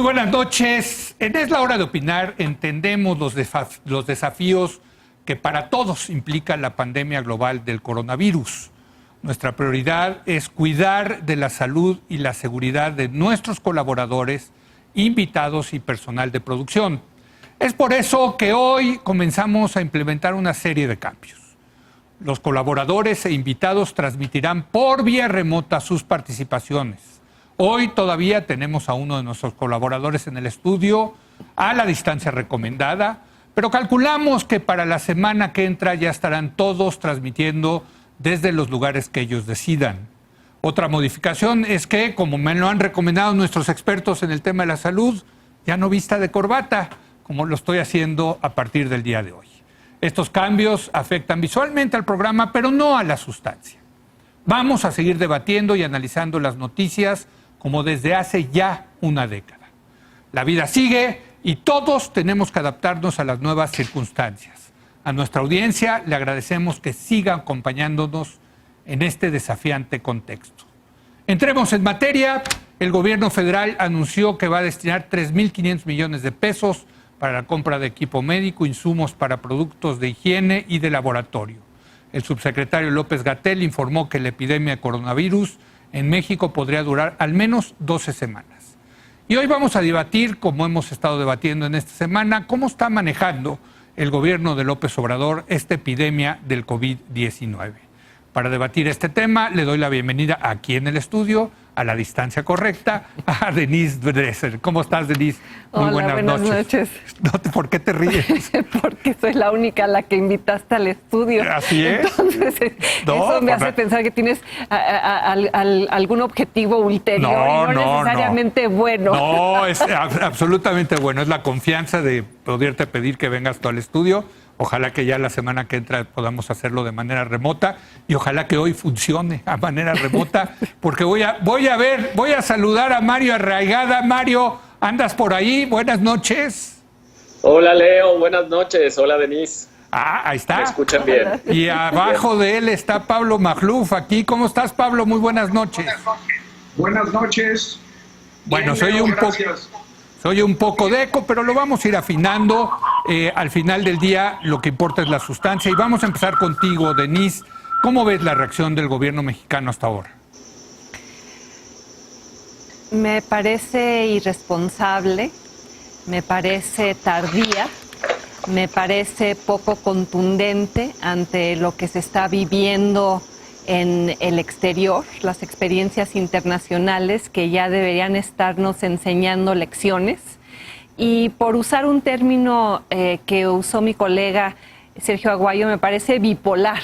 buenas noches. En Es la Hora de Opinar entendemos los desafíos que para todos implica la pandemia global del coronavirus. Nuestra prioridad es cuidar de la salud y la seguridad de nuestros colaboradores, invitados y personal de producción. Es por eso que hoy comenzamos a implementar una serie de cambios. Los colaboradores e invitados transmitirán por vía remota sus participaciones. Hoy todavía tenemos a uno de nuestros colaboradores en el estudio a la distancia recomendada, pero calculamos que para la semana que entra ya estarán todos transmitiendo desde los lugares que ellos decidan. Otra modificación es que, como me lo han recomendado nuestros expertos en el tema de la salud, ya no vista de corbata, como lo estoy haciendo a partir del día de hoy. Estos cambios afectan visualmente al programa, pero no a la sustancia. Vamos a seguir debatiendo y analizando las noticias como desde hace ya una década. La vida sigue y todos tenemos que adaptarnos a las nuevas circunstancias. A nuestra audiencia le agradecemos que siga acompañándonos en este desafiante contexto. Entremos en materia. El gobierno federal anunció que va a destinar 3.500 millones de pesos para la compra de equipo médico, insumos para productos de higiene y de laboratorio. El subsecretario López-Gatell informó que la epidemia de coronavirus en México podría durar al menos 12 semanas. Y hoy vamos a debatir, como hemos estado debatiendo en esta semana, cómo está manejando el gobierno de López Obrador esta epidemia del COVID-19. Para debatir este tema, le doy la bienvenida aquí en el estudio, a la distancia correcta, a Denise Dresser. ¿Cómo estás, Denise? Muy buenas noches. ¿Por qué te ríes? Porque soy la única a la que invitaste al estudio. Así es. Entonces, eso me hace pensar que tienes algún objetivo ulterior y no necesariamente bueno. No, es absolutamente bueno. Es la confianza de poderte pedir que vengas tú al estudio. Ojalá que ya la semana que entra podamos hacerlo de manera remota y ojalá que hoy funcione a manera remota, porque voy a saludar a Mario Arraigada. Mario, ¿andas por ahí? Buenas noches. Hola, Leo, buenas noches. Hola, Denise. Ahí está. ¿Me escuchan bien? Y abajo de él está Pablo Magluf aquí. ¿Cómo estás, Pablo? Muy buenas noches. Buenas noches. Bueno, Bien, soy un poco de eco, pero lo vamos a ir afinando. Al final del día lo que importa es la sustancia. Y vamos a empezar contigo, Denise. ¿Cómo ves la reacción del gobierno mexicano hasta ahora? Me parece irresponsable, me parece tardía, me parece poco contundente ante lo que se está viviendo en el exterior, las experiencias internacionales que ya deberían estarnos enseñando lecciones. Y por usar un término que usó mi colega Sergio Aguayo, me parece bipolar,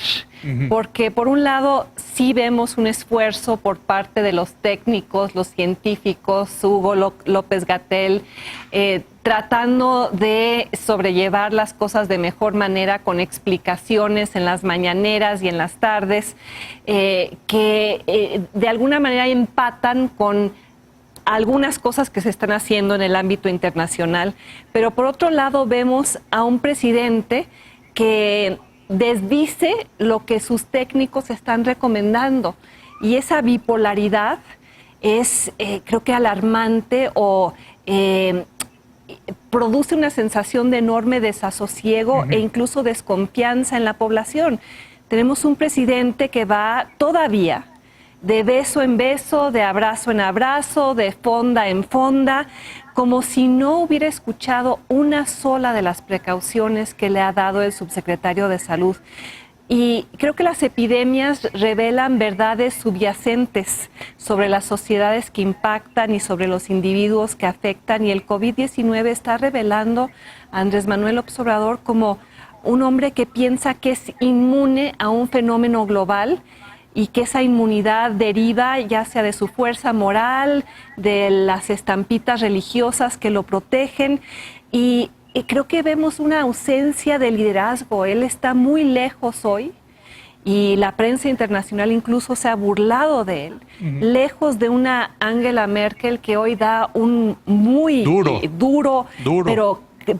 porque por un lado sí vemos un esfuerzo por parte de los técnicos, los científicos, Hugo López-Gatell, tratando de sobrellevar las cosas de mejor manera con explicaciones en las mañaneras y en las tardes, que de alguna manera empatan con algunas cosas que se están haciendo en el ámbito internacional. Pero por otro lado vemos a un presidente que desdice lo que sus técnicos están recomendando. Y esa bipolaridad es, creo que alarmante o produce una sensación de enorme desasosiego e incluso desconfianza en la población. Tenemos un presidente que va todavía de beso en beso, de abrazo en abrazo, de fonda en fonda, como si no hubiera escuchado una sola de las precauciones que le ha dado el subsecretario de Salud. Y creo que las epidemias revelan verdades subyacentes sobre las sociedades que impactan y sobre los individuos que afectan, y el COVID-19 está revelando a Andrés Manuel López Obrador como un hombre que piensa que es inmune a un fenómeno global y que esa inmunidad deriva ya sea de su fuerza moral, de las estampitas religiosas que lo protegen, y creo que vemos una ausencia de liderazgo. Él está muy lejos hoy y la prensa internacional incluso se ha burlado de él, lejos de una Angela Merkel que hoy da un muy duro.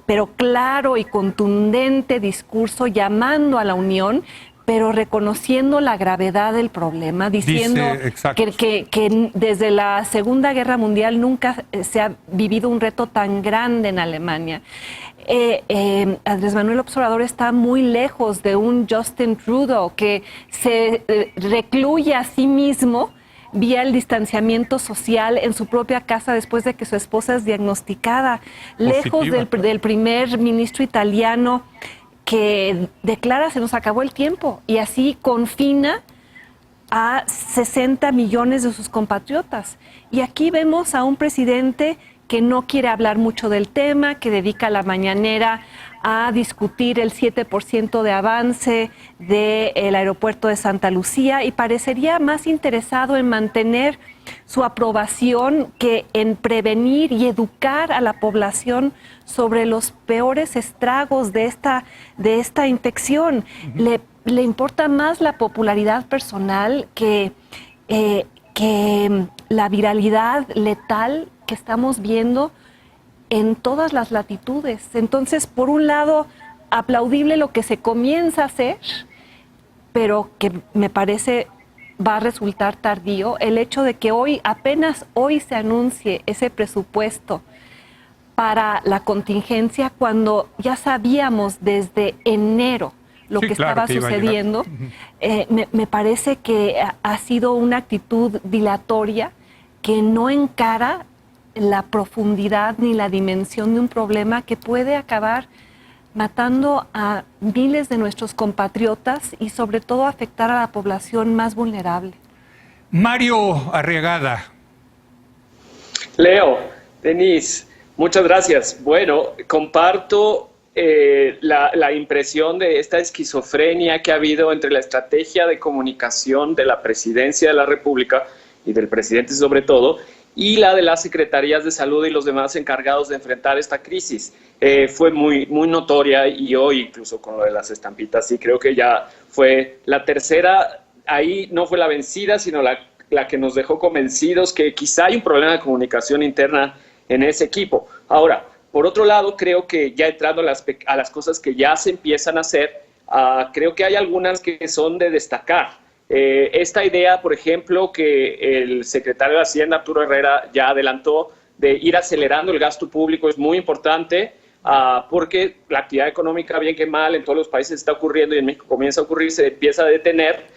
pero claro y contundente discurso llamando a la unión, pero reconociendo la gravedad del problema, diciendo que desde la Segunda Guerra Mundial nunca se ha vivido un reto tan grande en Alemania. Andrés Manuel López Obrador está muy lejos de un Justin Trudeau que se recluye a sí mismo vía el distanciamiento social en su propia casa después de que su esposa es diagnosticada, lejos del primer ministro italiano que declara se nos acabó el tiempo y así confina a 60 millones de sus compatriotas. Y aquí vemos a un presidente que no quiere hablar mucho del tema, que dedica la mañanera a discutir el 7% de avance del aeropuerto de Santa Lucía y parecería más interesado en mantener su aprobación que en prevenir y educar a la población sobre los peores estragos de esta infección. Le importa más la popularidad personal que la viralidad letal que estamos viendo en todas las latitudes. Entonces, por un lado, aplaudible lo que se comienza a hacer, pero que me parece va a resultar tardío, el hecho de que apenas hoy se anuncie ese presupuesto para la contingencia cuando ya sabíamos desde enero lo que estaba sucediendo, me parece que ha sido una actitud dilatoria que no encara la profundidad ni la dimensión de un problema que puede acabar matando a miles de nuestros compatriotas y sobre todo afectar a la población más vulnerable. Mario Arriagada. Leo, Denise, muchas gracias. Bueno, comparto la impresión de esta esquizofrenia que ha habido entre la estrategia de comunicación de la Presidencia de la República y del presidente sobre todo, y la de las secretarías de salud y los demás encargados de enfrentar esta crisis. Fue muy notoria y hoy incluso con lo de las estampitas, sí creo que ya fue la tercera, ahí no fue la vencida, sino la que nos dejó convencidos que quizá hay un problema de comunicación interna en ese equipo. Ahora, por otro lado, creo que ya entrando a las cosas que ya se empiezan a hacer, creo que hay algunas que son de destacar. Esta idea, por ejemplo, que el secretario de Hacienda, Arturo Herrera, ya adelantó de ir acelerando el gasto público es muy importante porque la actividad económica, bien que mal, en todos los países está ocurriendo y en México comienza a ocurrir, se empieza a detener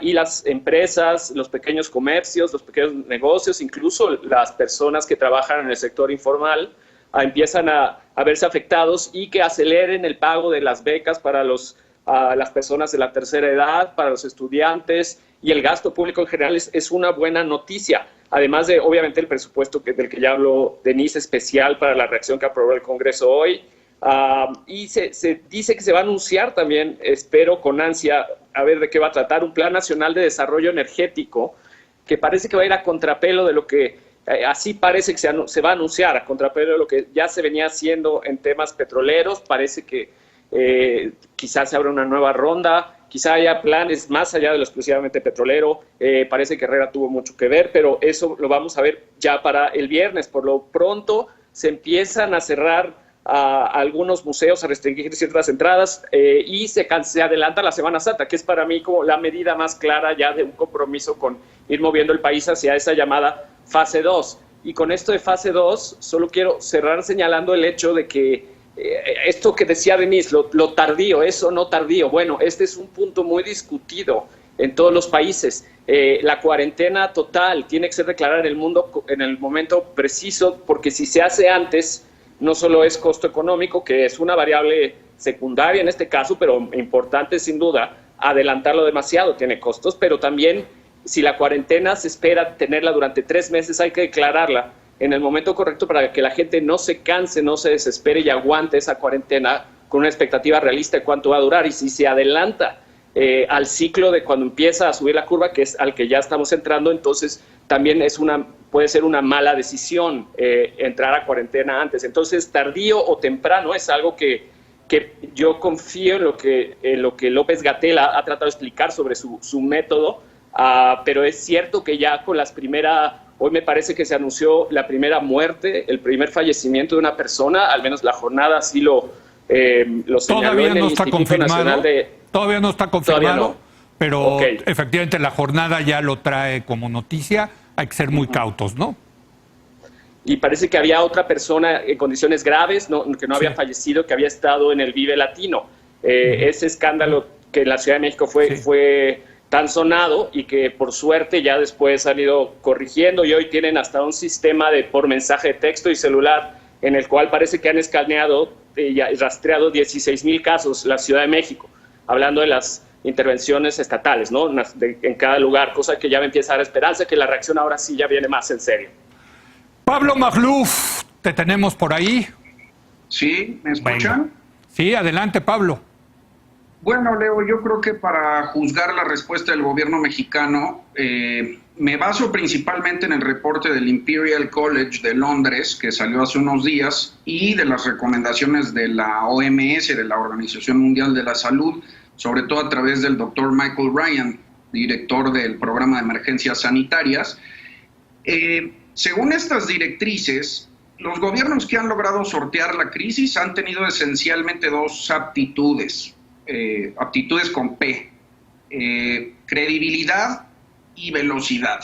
y las empresas, los pequeños comercios, los pequeños negocios, incluso las personas que trabajan en el sector informal, empiezan a verse afectados y que aceleren el pago de las becas para las personas de la tercera edad, para los estudiantes y el gasto público en general es una buena noticia. Además de, obviamente, el presupuesto del que ya habló Denise, especial para la reacción que aprobó el Congreso hoy. Y se dice que se va a anunciar también, espero con ansia, a ver de qué va a tratar, un Plan Nacional de Desarrollo Energético que parece que va a ir a contrapelo de lo que así parece que se va a anunciar, a contrapelo de lo que ya se venía haciendo en temas petroleros. Parece que quizás se abra una nueva ronda, quizá haya planes más allá de lo exclusivamente petrolero. Parece que Herrera tuvo mucho que ver, pero eso lo vamos a ver ya para el viernes. Por lo pronto se empiezan a cerrar algunos museos, a restringir ciertas entradas y se adelanta la Semana Santa, que es para mí como la medida más clara ya de un compromiso con ir moviendo el país hacia esa llamada fase 2. Y con esto de fase 2, solo quiero cerrar señalando el hecho de que esto que decía Denise, lo tardío, eso no tardío. Bueno, este es un punto muy discutido en todos los países. La cuarentena total tiene que ser declarada en el momento preciso, porque si se hace antes, no solo es costo económico, que es una variable secundaria en este caso, pero importante sin duda, adelantarlo demasiado tiene costos, pero también si la cuarentena se espera tenerla durante 3 meses, hay que declararla en el momento correcto para que la gente no se canse, no se desespere y aguante esa cuarentena con una expectativa realista de cuánto va a durar. Y si se adelanta al ciclo de cuando empieza a subir la curva, que es al que ya estamos entrando, entonces también puede ser una mala decisión entrar a cuarentena antes. Entonces, tardío o temprano es algo que yo confío en lo que López-Gatell ha tratado de explicar sobre su método, pero es cierto que ya con hoy me parece que se anunció la primera muerte, el primer fallecimiento de una persona, al menos la jornada así lo señaló. Todavía no está confirmado. Todavía no está confirmado, no. pero Okay. efectivamente la jornada ya lo trae como noticia. Hay que ser muy cautos, ¿no? Y parece que había otra persona en condiciones graves, que no había Sí. fallecido, que había estado en el Vive Latino. Ese escándalo que en la Ciudad de México fue tan sonado y que por suerte ya después han ido corrigiendo y hoy tienen hasta un sistema por mensaje de texto y celular en el cual parece que han escaneado y rastreado 16,000 casos la Ciudad de México, hablando de las intervenciones estatales, ¿no? En cada lugar, cosa que ya me empieza a dar esperanza que la reacción ahora sí ya viene más en serio. Pablo Magluf, ¿te tenemos por ahí? ¿Sí? ¿Me escuchan? Venga. Sí, adelante, Pablo. Bueno, Leo, yo creo que para juzgar la respuesta del gobierno mexicano, me baso principalmente en el reporte del Imperial College de Londres, que salió hace unos días, y de las recomendaciones de la OMS, de la Organización Mundial de la Salud, sobre todo a través del doctor Michael Ryan, director del Programa de Emergencias Sanitarias. Según estas directrices, los gobiernos que han logrado sortear la crisis han tenido esencialmente dos aptitudes, aptitudes con P, credibilidad y velocidad.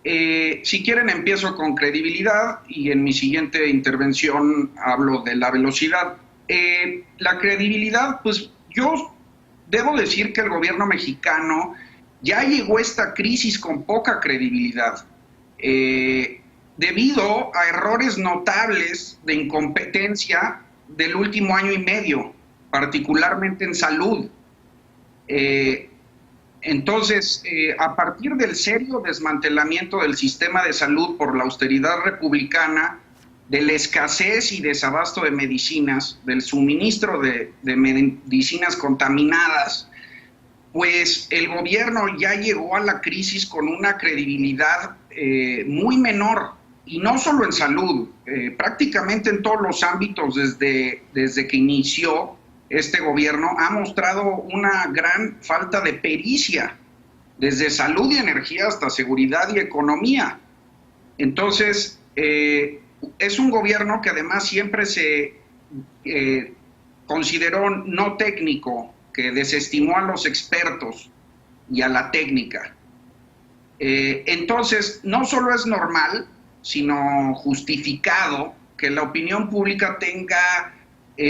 Si quieren empiezo con credibilidad y en mi siguiente intervención hablo de la velocidad. La credibilidad, pues yo debo decir que el gobierno mexicano ya llegó a esta crisis con poca credibilidad. Debido a errores notables de incompetencia del último año y medio, particularmente en salud. Entonces, a partir del serio desmantelamiento del sistema de salud por la austeridad republicana, de la escasez y desabasto de medicinas, del suministro de medicinas contaminadas, pues el gobierno ya llegó a la crisis con una credibilidad muy menor, y no solo en salud, prácticamente en todos los ámbitos desde que inició este gobierno ha mostrado una gran falta de pericia, desde salud y energía hasta seguridad y economía. Entonces, es un gobierno que además siempre se consideró no técnico, que desestimó a los expertos y a la técnica. Entonces, no solo es normal, sino justificado que la opinión pública tenga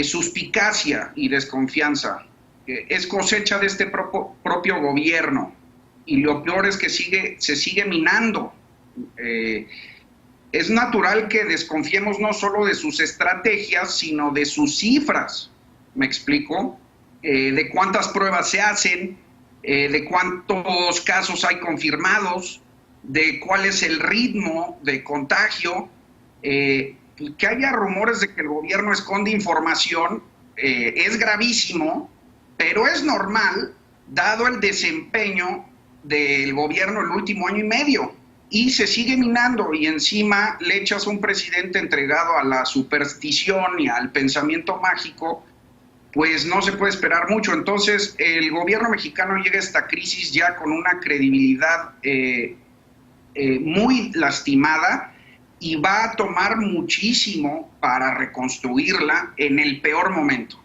suspicacia y desconfianza. Es cosecha de este propio gobierno, y lo peor es que se sigue minando. Es natural que desconfiemos no solo de sus estrategias, sino de sus cifras. ¿Me explico? De cuántas pruebas se hacen, de cuántos casos hay confirmados, de cuál es el ritmo de contagio. Que haya rumores de que el gobierno esconde información es gravísimo, pero es normal dado el desempeño del gobierno el último año y medio, y se sigue minando, y encima le echas a un presidente entregado a la superstición y al pensamiento mágico, pues no se puede esperar mucho. Entonces el gobierno mexicano llega a esta crisis ya con una credibilidad muy lastimada, y va a tomar muchísimo para reconstruirla en el peor momento.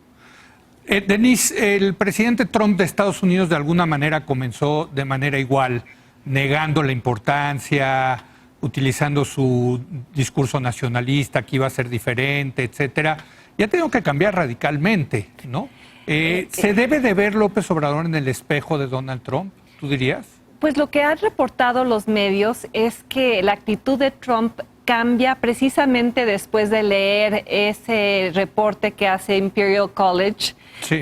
Denise, el presidente Trump de Estados Unidos de alguna manera comenzó de manera igual, negando la importancia, utilizando su discurso nacionalista, que iba a ser diferente, etcétera. Y ha tenido que cambiar radicalmente, ¿no? ¿Se debe de ver López Obrador en el espejo de Donald Trump, tú dirías? Pues lo que han reportado los medios es que la actitud de Trump cambia precisamente después de leer ese reporte que hace Imperial College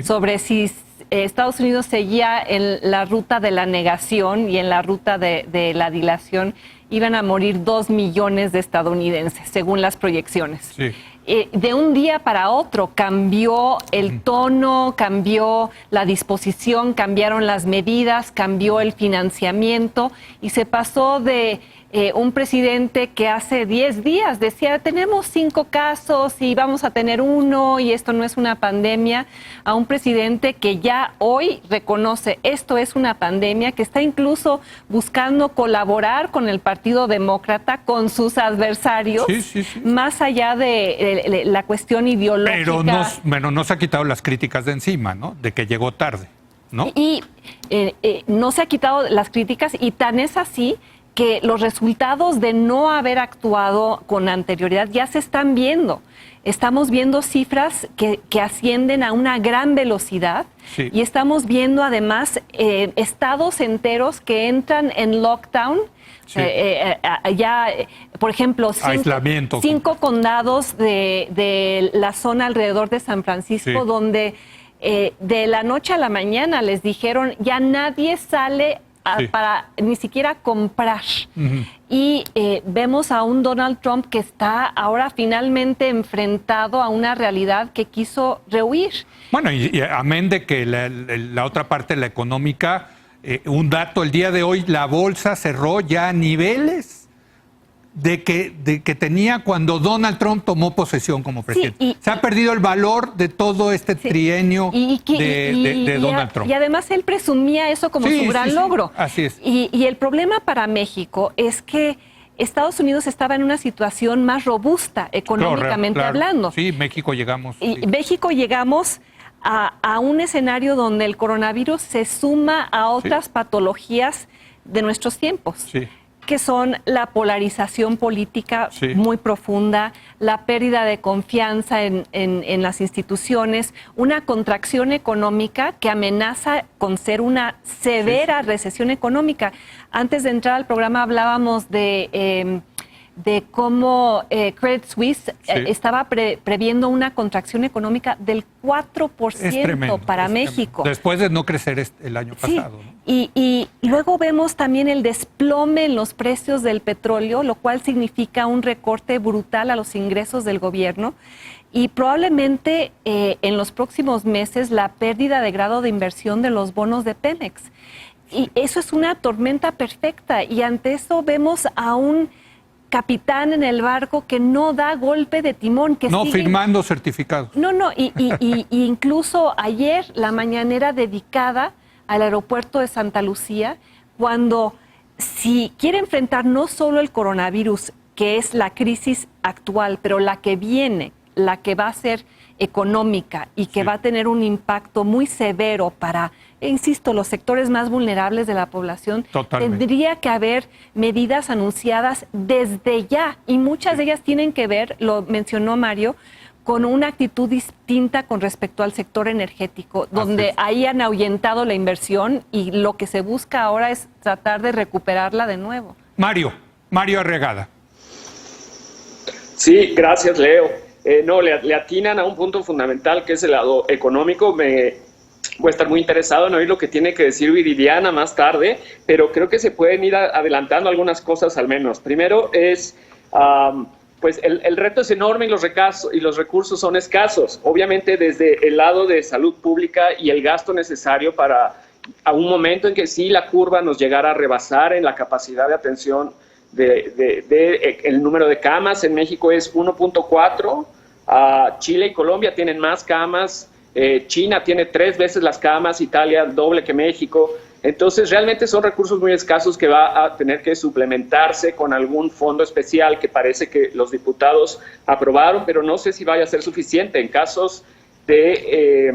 sobre si Estados Unidos seguía en la ruta de la negación y en la ruta de la dilación, iban a morir 2 millones de estadounidenses, según las proyecciones. Sí. De un día para otro cambió el tono, cambió la disposición, cambiaron las medidas, cambió el financiamiento y se pasó de un presidente que hace 10 días decía, tenemos 5 casos y vamos a tener 1 y esto no es una pandemia, a un presidente que ya hoy reconoce esto es una pandemia, que está incluso buscando colaborar con el Partido Demócrata, con sus adversarios, más allá de la cuestión ideológica. Pero no se ha quitado las críticas de encima, ¿no? De que llegó tarde, ¿no? Y no se ha quitado las críticas, y tan es así que los resultados de no haber actuado con anterioridad ya se están viendo. Estamos viendo cifras que ascienden a una gran velocidad, y estamos viendo además estados enteros que entran en lockdown. Por ejemplo, 5 condados de la zona alrededor de San Francisco, donde de la noche a la mañana les dijeron ya nadie sale para ni siquiera comprar. Y vemos a un Donald Trump que está ahora finalmente enfrentado a una realidad que quiso rehuir. Bueno, y amén de que la otra parte, la económica, un dato, el día de hoy la bolsa cerró ya a niveles de que tenía cuando Donald Trump tomó posesión como presidente. Se ha perdido el valor de todo este trienio de Donald Trump. Y además él presumía eso como su gran logro. Así es. Y el problema para México es que Estados Unidos estaba en una situación más robusta económicamente hablando. Sí, México llegamos. México llegamos a un escenario donde el coronavirus se suma a otras patologías de nuestros tiempos. Que son la polarización política muy profunda, la pérdida de confianza en las instituciones, una contracción económica que amenaza con ser una severa recesión económica. Antes de entrar al programa hablábamos de cómo Credit Suisse estaba previendo una contracción económica del 4% para México. Después de no crecer el año pasado, ¿no? Y luego vemos también el desplome en los precios del petróleo, lo cual significa un recorte brutal a los ingresos del gobierno, y probablemente en los próximos meses la pérdida de grado de inversión de los bonos de Pemex. Y eso es una tormenta perfecta, y ante eso vemos a un capitán en el barco que no da golpe de timón. Que no, firmando certificados. Y incluso ayer la mañanera dedicada al aeropuerto de Santa Lucía, cuando si quiere enfrentar no solo el coronavirus, que es la crisis actual, pero la que viene, la que va a ser económica y que va a tener un impacto muy severo para, insisto, los sectores más vulnerables de la población, tendría que haber medidas anunciadas desde ya, y muchas de ellas tienen que ver, lo mencionó Mario, con una actitud distinta con respecto al sector energético, donde ahí han ahuyentado la inversión y lo que se busca ahora es tratar de recuperarla de nuevo. Mario Arregada. Sí, gracias, Leo. Le atinan a un punto fundamental, que es el lado económico. Voy a estar muy interesado en oír lo que tiene que decir Viridiana más tarde, pero creo que se pueden ir adelantando algunas cosas al menos. Primero es, pues el reto es enorme y los recursos son escasos. Obviamente desde el lado de salud pública y el gasto necesario para a un momento en que sí la curva nos llegara a rebasar en la capacidad de atención el número de camas. En México es 1.4, Chile y Colombia tienen más camas, China tiene 3 veces las camas, Italia el doble que México. Entonces realmente son recursos muy escasos que va a tener que suplementarse con algún fondo especial que parece que los diputados aprobaron, pero no sé si vaya a ser suficiente en casos de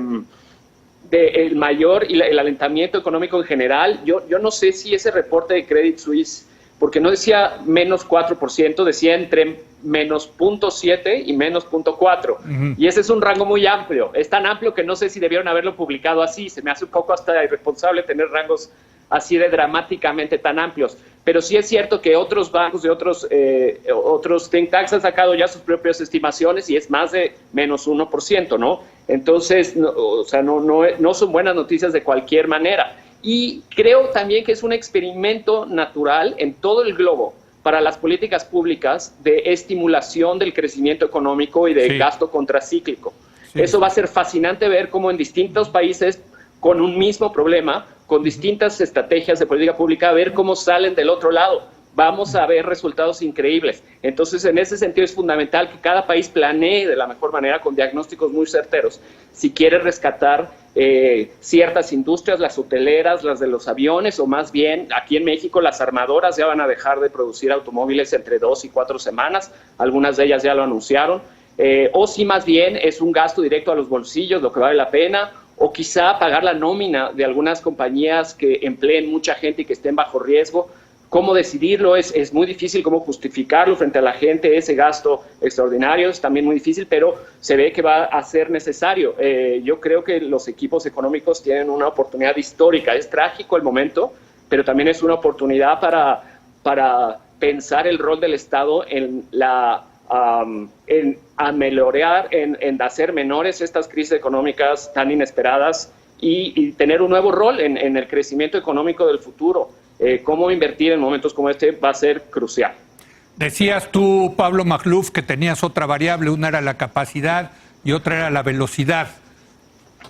el mayor y el alentamiento económico en general. Yo no sé si ese reporte de Credit Suisse, porque no decía menos 4%, decía entre menos 0.7 y menos 0.4. Y ese es un rango muy amplio. Es tan amplio que no sé si debieron haberlo publicado así. Se me hace un poco hasta irresponsable tener rangos así de dramáticamente tan amplios. Pero sí es cierto que otros bancos y otros think tanks han sacado ya sus propias estimaciones y es más de menos 1%, ¿no? Entonces, no son buenas noticias de cualquier manera. Y creo también que es un experimento natural en todo el globo para las políticas públicas de estimulación del crecimiento económico y de gasto contracíclico. Eso va a ser fascinante ver cómo en distintos países con un mismo problema, con distintas estrategias de política pública, ver cómo salen del otro lado. vamos a ver resultados increíbles. Entonces, en ese sentido es fundamental que cada país planee de la mejor manera con diagnósticos muy certeros. Si quiere rescatar ciertas industrias, las hoteleras, las de los aviones, o más bien, aquí en México las armadoras ya van a dejar de producir automóviles entre 2 y 4 semanas, algunas de ellas ya lo anunciaron, o si más bien es un gasto directo a los bolsillos, lo que vale la pena, o quizá pagar la nómina de algunas compañías que empleen mucha gente y que estén bajo riesgo. ¿Cómo decidirlo? Es muy difícil. ¿Cómo justificarlo frente a la gente? Ese gasto extraordinario es también muy difícil, pero se ve que va a ser necesario. Yo creo que los equipos económicos tienen una oportunidad histórica. Es trágico el momento, pero también es una oportunidad para pensar el rol del Estado en ameliorar, en hacer menores estas crisis económicas tan inesperadas y tener un nuevo rol en el crecimiento económico del futuro. Cómo invertir en momentos como este va a ser crucial. Decías tú, Pablo Magluf, que tenías otra variable, una era la capacidad y otra era la velocidad.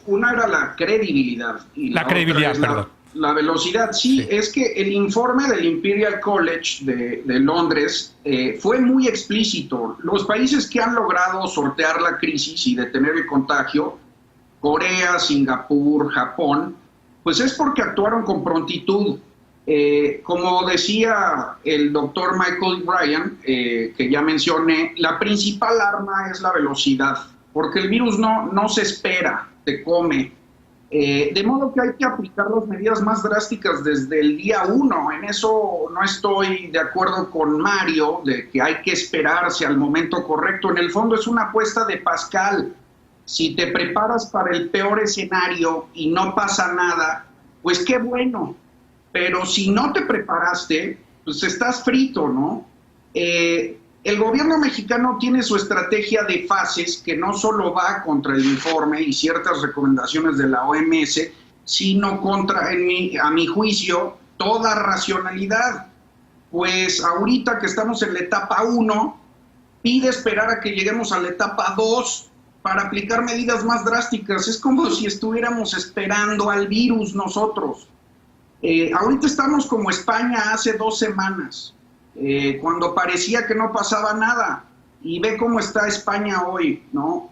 Una era la credibilidad. Y la credibilidad, otra es perdón. La velocidad, sí, es que el informe del Imperial College de Londres fue muy explícito. Los países que han logrado sortear la crisis y detener el contagio, Corea, Singapur, Japón, pues es porque actuaron con prontitud. Como decía el doctor Michael Ryan, que ya mencioné, la principal arma es la velocidad, porque el virus no se espera, te come. De modo que hay que aplicar las medidas más drásticas desde el día 1. En eso no estoy de acuerdo con Mario, de que hay que esperarse al momento correcto. En el fondo es una apuesta de Pascal. Si te preparas para el peor escenario y no pasa nada, pues qué bueno. Pero si no te preparaste, pues estás frito, ¿no? El gobierno mexicano tiene su estrategia de fases que no solo va contra el informe y ciertas recomendaciones de la OMS, sino contra, a mi juicio, toda racionalidad. Pues ahorita que estamos en la etapa 1, pide esperar a que lleguemos a la etapa 2 para aplicar medidas más drásticas. Es como si estuviéramos esperando al virus nosotros. Ahorita estamos como España hace 2 semanas, cuando parecía que no pasaba nada, y ve cómo está España hoy, ¿no?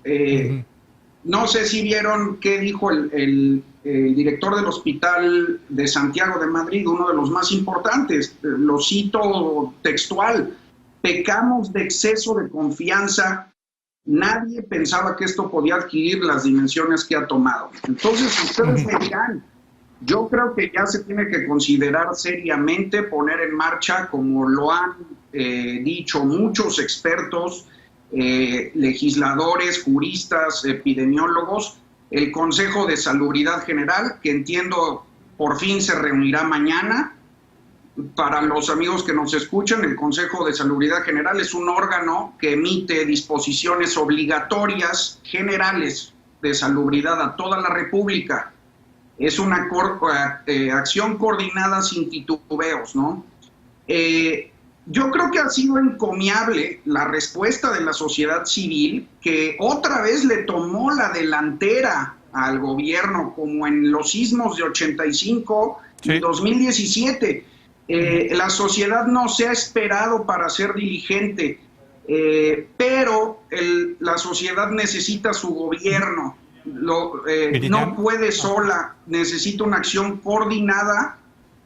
No sé si vieron qué dijo el director del Hospital de Santiago de Madrid, uno de los más importantes, lo cito textual: pecamos de exceso de confianza, nadie pensaba que esto podía adquirir las dimensiones que ha tomado. Entonces ustedes me dirán, yo creo que ya se tiene que considerar seriamente poner en marcha, como lo han dicho muchos expertos, legisladores, juristas, epidemiólogos, el Consejo de Salubridad General, que entiendo por fin se reunirá mañana. Para los amigos que nos escuchan, el Consejo de Salubridad General es un órgano que emite disposiciones obligatorias generales de salubridad a toda la República. Es una acción coordinada sin titubeos, ¿no? Yo creo que ha sido encomiable la respuesta de la sociedad civil, que otra vez le tomó la delantera al gobierno, como en los sismos de 85 y 2017. La sociedad no se ha esperado para ser diligente, pero la sociedad necesita su gobierno. No puede sola, necesita una acción coordinada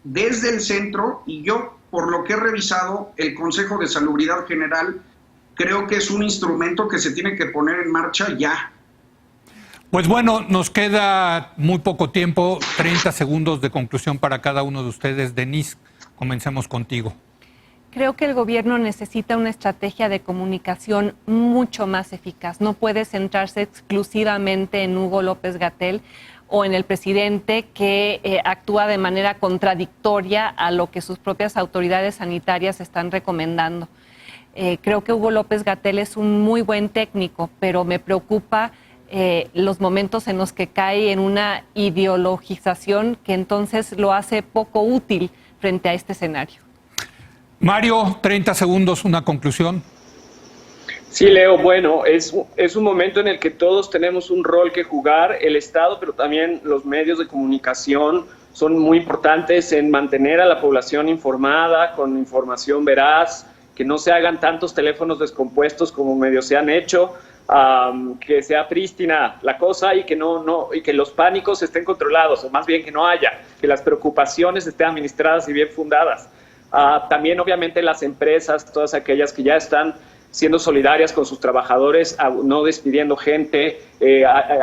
desde el centro, y yo, por lo que he revisado, el Consejo de Salubridad General creo que es un instrumento que se tiene que poner en marcha ya. Pues bueno, nos queda muy poco tiempo, 30 segundos de conclusión para cada uno de ustedes. Denise, comencemos contigo. Creo que el gobierno necesita una estrategia de comunicación mucho más eficaz. No puede centrarse exclusivamente en Hugo López-Gatell o en el presidente, que actúa de manera contradictoria a lo que sus propias autoridades sanitarias están recomendando. Creo que Hugo López-Gatell es un muy buen técnico, pero me preocupa los momentos en los que cae en una ideologización que entonces lo hace poco útil frente a este escenario. Mario, 30 segundos, una conclusión. Sí, Leo, bueno, es un momento en el que todos tenemos un rol que jugar, el Estado, pero también los medios de comunicación, son muy importantes en mantener a la población informada, con información veraz, que no se hagan tantos teléfonos descompuestos como medio se han hecho, que sea prístina la cosa y que los pánicos estén controlados, o más bien que no haya, que las preocupaciones estén administradas y bien fundadas. También obviamente las empresas, todas aquellas que ya están siendo solidarias con sus trabajadores, no despidiendo gente,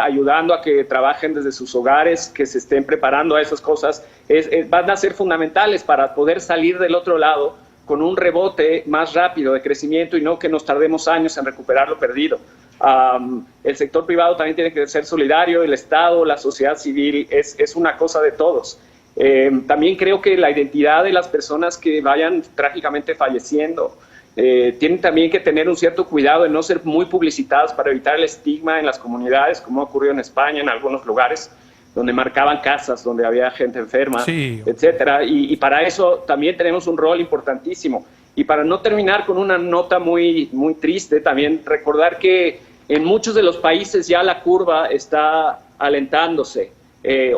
ayudando a que trabajen desde sus hogares, que se estén preparando a esas cosas, van a ser fundamentales para poder salir del otro lado con un rebote más rápido de crecimiento y no que nos tardemos años en recuperar lo perdido. El sector privado también tiene que ser solidario, el Estado, la sociedad civil, es una cosa de todos. También creo que la identidad de las personas que vayan trágicamente falleciendo tienen también que tener un cierto cuidado de no ser muy publicitadas para evitar el estigma en las comunidades, como ha ocurrido en España, en algunos lugares, donde marcaban casas, donde había gente enferma, sí, etcétera. Y para eso también tenemos un rol importantísimo. Y para no terminar con una nota muy triste, también recordar que en muchos de los países ya la curva está alentándose.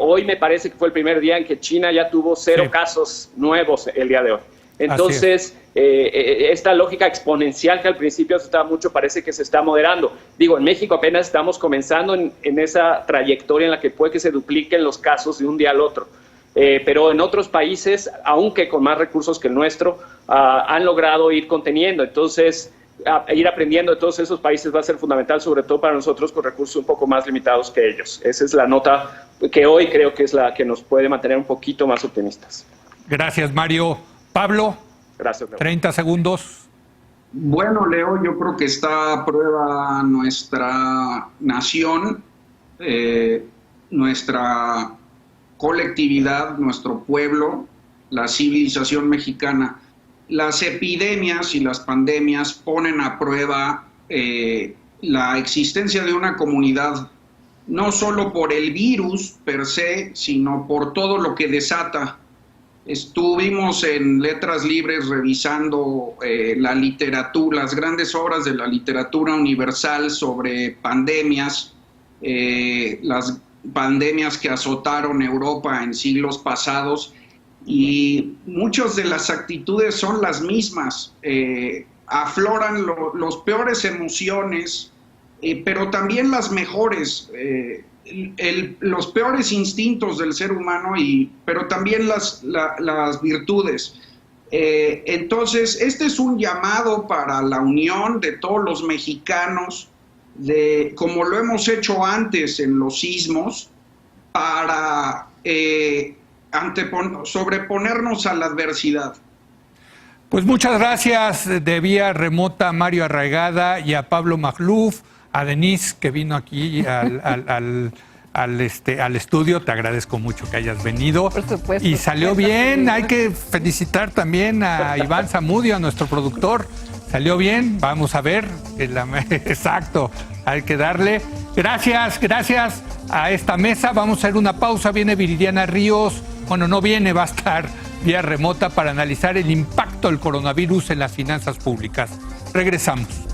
Hoy me parece que fue el primer día en que China ya tuvo 0 casos nuevos el día de hoy. Entonces, esta lógica exponencial que al principio asustaba mucho parece que se está moderando. Digo, en México apenas estamos comenzando en esa trayectoria en la que puede que se dupliquen los casos de un día al otro. Pero en otros países, aunque con más recursos que el nuestro, han logrado ir conteniendo. Entonces, ir aprendiendo de todos esos países va a ser fundamental, sobre todo para nosotros con recursos un poco más limitados que ellos. Esa es la nota que hoy creo que es la que nos puede mantener un poquito más optimistas. Gracias, Mario. Pablo, gracias, Leo. 30 segundos. Bueno, Leo, yo creo que está a prueba nuestra nación, nuestra colectividad, nuestro pueblo, la civilización mexicana. Las epidemias y las pandemias ponen a prueba la existencia de una comunidad, no solo por el virus per se, sino por todo lo que desata. Estuvimos en Letras Libres revisando la literatura, las grandes obras de la literatura universal sobre pandemias, las pandemias que azotaron Europa en siglos pasados, y muchas de las actitudes son las mismas. Afloran los peores emociones, pero también las mejores. Los peores instintos del ser humano, pero también las virtudes. Entonces, este es un llamado para la unión de todos los mexicanos, como lo hemos hecho antes en los sismos, para sobreponernos a la adversidad. Pues muchas gracias de vía remota a Mario Arraegada y a Pablo Magluf, a Denise, que vino aquí al estudio. Te agradezco mucho que hayas venido. Por supuesto. Y salió bien. Hay que felicitar también a Iván Zamudio, a nuestro productor. Salió bien. Vamos a ver. Exacto. Hay que darle. Gracias a esta mesa. Vamos a hacer una pausa. Viene Viridiana Ríos. Bueno, no viene, va a estar vía remota para analizar el impacto del coronavirus en las finanzas públicas. Regresamos.